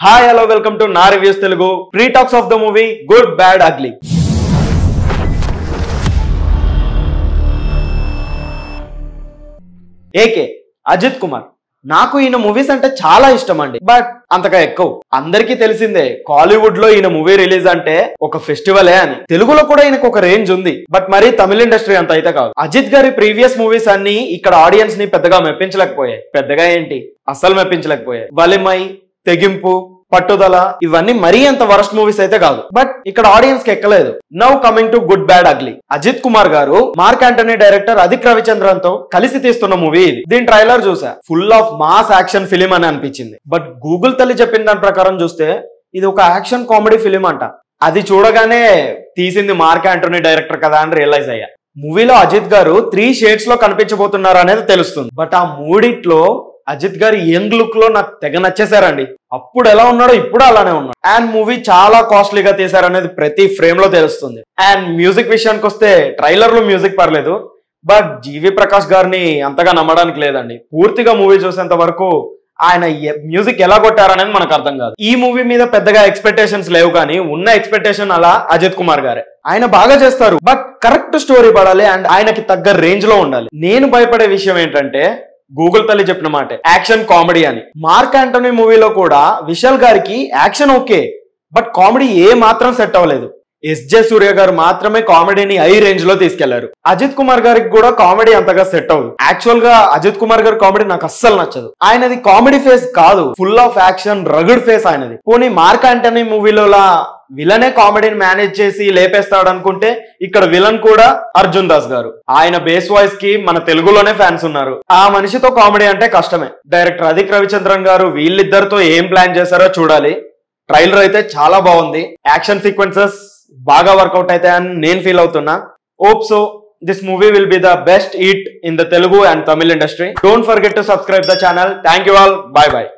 Hi, hello, welcome to Na Reviews Telugu. Pre-talks of the movie Good, Bad, Ugly. AK Ajith Kumar నాకు ఈయన movies అంటే చాలా ఇష్టం అండి. బట్ అంతగా ఎక్కువ అందరికీ తెలిసిందే కాలీవుడ్ లో ఈయన మూవీ రిలీజ్ అంటే ఒక ఫెస్టివలే అని. తెలుగులో కూడా ఈయనకు ఒక రేంజ్ ఉంది, బట్ మరి తమిళ ఇండస్ట్రీ అంత అయితే కాదు. అజిత్ గారి ప్రీవియస్ మూవీస్ అన్ని ఇక్కడ ఆడియన్స్ ని పెద్దగా మెప్పించలేకపోయాయి. పెద్దగా ఏంటి, అస్సలు మెప్పించలేకపోయాయి. వలిమై, తెగింపు, పట్టుదల ఇవన్నీ మరీ అంత వరస్ట్ మూవీస్ అయితే కాదు, బట్ ఇక్కడ ఆడియన్స్ కి ఎక్కలేదు. Now coming to good bad ugly. Ajith Kumar గారు Mark Antony director Adhik Ravichandran తో కలిసి తీస్తున్న మూవీ ఇది. దీని ట్రైలర్ చూసా, full of mass action film అని అనిపించింది. బట్ గూగుల్ తల్లి చెప్పిన దాని ప్రకారం చూస్తే ఇది ఒక యాక్షన్ కామెడీ ఫిలిం అంట. అది చూడగానే తీసింది మార్క్ యాంటనీ డైరెక్టర్ కదా అని రియలైజ్ అయ్యా. మూవీలో అజిత్ గారు 3 షేడ్స్ లో కనిపించబోతున్నారు అనేది తెలుస్తుంది. బట్ ఆ మూడిట్లో అజిత్ గారి యంగ్ లుక్ లో నాకు తెగ నచ్చేసారండి. అప్పుడు ఎలా ఉన్నాడో ఇప్పుడు అలానే ఉన్నాడు. అండ్ మూవీ చాలా కాస్ట్లీగా తీసారనేది ప్రతి ఫ్రేమ్ లో తెలుస్తుంది. అండ్ మ్యూజిక్ విషయానికి వస్తే ట్రైలర్ లో మ్యూజిక్ పర్లేదు, బట్ జీవి ప్రకాష్ గారిని అంతగా నమ్మడానికి లేదండి. పూర్తిగా మూవీ చూసేంత వరకు ఆయన మ్యూజిక్ ఎలా కొట్టారనేది మనకు అర్థం కాదు. ఈ మూవీ మీద పెద్దగా ఎక్స్పెక్టేషన్స్ లేవు, కానీ ఉన్న ఎక్స్పెక్టేషన్ అలా అజిత్ కుమార్ గారే. ఆయన బాగా చేస్తారు, బట్ కరెక్ట్ స్టోరీ పడాలి అండ్ ఆయనకి తగ్గ రేంజ్ లో ఉండాలి. నేను భయపడే విషయం ఏంటంటే గూగుల్ తల్లి చెప్పిన మాట యాక్షన్ కామెడీ అని. మార్క్ యాంటనీ మూవీలో కూడా విశాల్ గారికి యాక్షన్ ఓకే, బట్ కామెడీ ఏ మాత్రం సెట్ అవ్వలేదు. ఎస్జే సూర్య గారు మాత్రమే కామెడీని హై రేంజ్ లో తీసుకెళ్లారు. అజిత్ కుమార్ గారికి కూడా కామెడీ అంతగా సెట్ అవ్వదు. యాక్చువల్ గా అజిత్ కుమార్ గారి కామెడీ నాకు అస్సలు నచ్చదు. ఆయనది కామెడీ ఫేస్ కాదు, full of action rugged face ఆయనది. పోనీ మార్క్ యాంటనీ మూవీలో విలనే కామెడీని మేనేజ్ చేసి లేపేస్తాడు అనుకుంటే ఇక్కడ విలన్ కూడా అర్జున్ దాస్ గారు. ఆయన బేస్ వాయిస్ కి మన తెలుగులోనే ఫ్యాన్స్ ఉన్నారు. ఆ మనిషితో కామెడీ అంటే కష్టమే. డైరెక్టర్ అదిక్ రవిచంద్రన్ గారు వీళ్ళిద్దరితో ఏం ప్లాన్ చేశారో చూడాలి. ట్రైలర్ అయితే చాలా బాగుంది. యాక్షన్ సీక్వెన్సెస్ బాగా వర్కౌట్ అవుతాయని నేను ఫీల్ అవుతున్నా. Hope so this movie will be the best hit in the Telugu and Tamil industry. Don't forget to subscribe the channel. Thank you all. Bye bye.